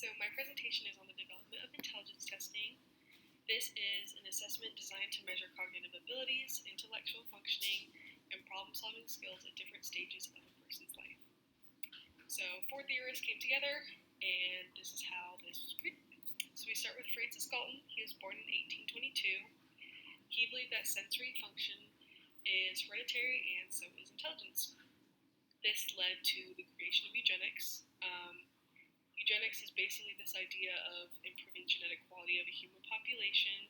So my presentation is on the development of intelligence testing. This is an assessment designed to measure cognitive abilities, intellectual functioning, and problem-solving skills at different stages of a person's life. So 4 theorists came together, and this is how this was created. So we start with Francis Galton. He was born in 1822. He believed that sensory function is hereditary, and so is intelligence. This led to the creation of eugenics. Eugenics is basically this idea of improving genetic quality of a human population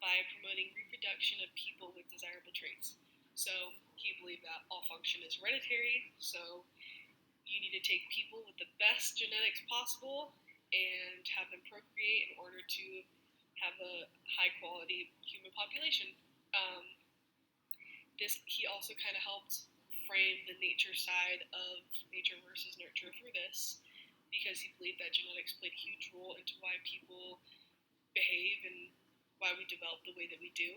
by promoting reproduction of people with desirable traits. So he believed that all function is hereditary, so you need to take people with the best genetics possible and have them procreate in order to have a high quality human population. He also kind of helped frame the nature side of nature versus nurture through this, because he believed that genetics played a huge role into why people behave and why we develop the way that we do.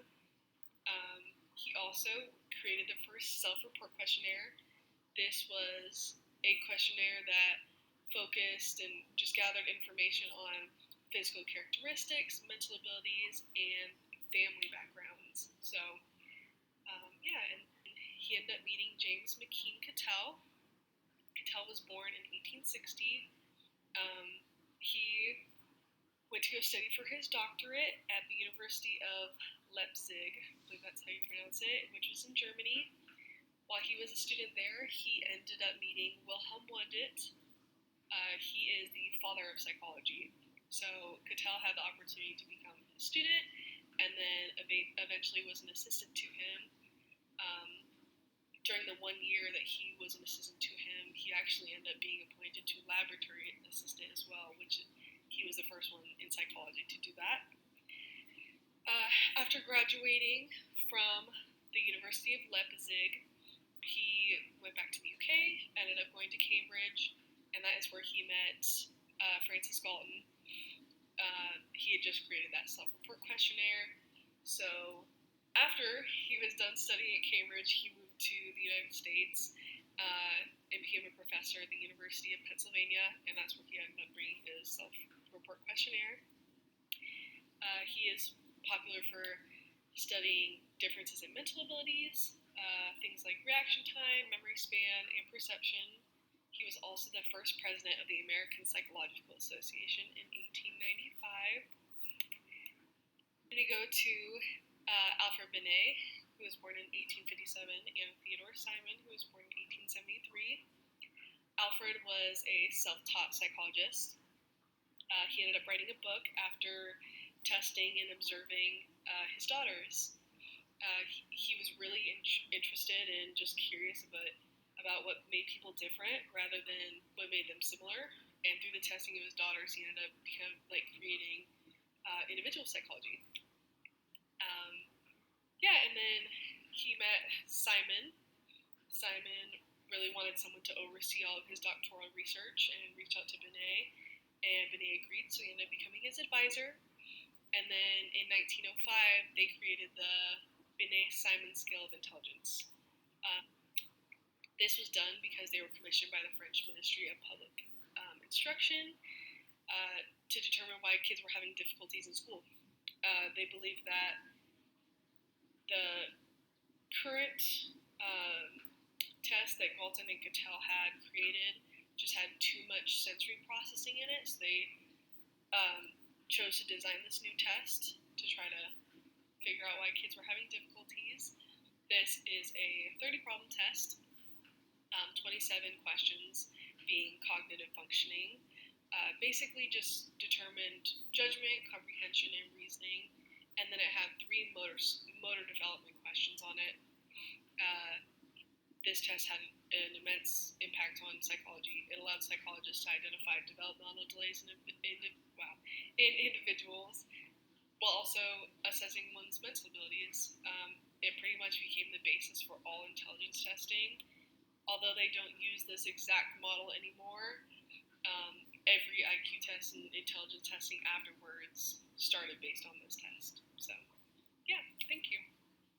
He also created the first self-report questionnaire. This was a questionnaire that focused and just gathered information on physical characteristics, mental abilities, and family backgrounds. So, and he ended up meeting James McKeen Cattell. Cattell was born in 1860. He went to go study for his doctorate at the University of Leipzig, I believe that's how you pronounce it, which was in Germany. While he was a student there, he ended up meeting Wilhelm Wundt. He is the father of psychology. So Cattell had the opportunity to become a student, and then eventually was an assistant to him. During the 1 year that he was an assistant to him, he actually ended up being appointed to laboratory assistant as well, which he was the first one in psychology to do that. After graduating from the University of Leipzig, he went back to the UK, ended up going to Cambridge, and that is where he met Francis Galton. He had just created that self-report questionnaire. So after he was done studying at Cambridge, he moved to the United States and became a professor at the University of Pennsylvania, and that's where he ended up bringing his self-report questionnaire. He is popular for studying differences in mental abilities, things like reaction time, memory span, and perception. He was also the first president of the American Psychological Association in 1895. Then we go to Alfred Binet, who was born in 1857, and Theodore Simon, who was born in 1873. Alfred was a self-taught psychologist. He ended up writing a book after testing and observing his daughters. He was really interested and just curious about what made people different rather than what made them similar. And through the testing of his daughters, he ended up creating individual psychology. And then he met Simon. Simon really wanted someone to oversee all of his doctoral research and reached out to Binet, and Binet agreed, so he ended up becoming his advisor. And then in 1905, they created the Binet-Simon scale of intelligence. This was done because they were commissioned by the French Ministry of Public Instruction to determine why kids were having difficulties in school. They believed that the current test that Galton and Cattell had created just had too much sensory processing in it, so they chose to design this new test to try to figure out why kids were having difficulties. This is a 30-problem test, 27 questions being cognitive functioning. Basically just determined judgment, comprehension, and reasoning, and then it had 3 motor development questions on it. This test had an immense impact on psychology. It allowed psychologists to identify developmental delays in individuals, while also assessing one's mental abilities. It pretty much became the basis for all intelligence testing. Although they don't use this exact model anymore, every IQ test and intelligence testing afterwards started based on this test. So, thank you.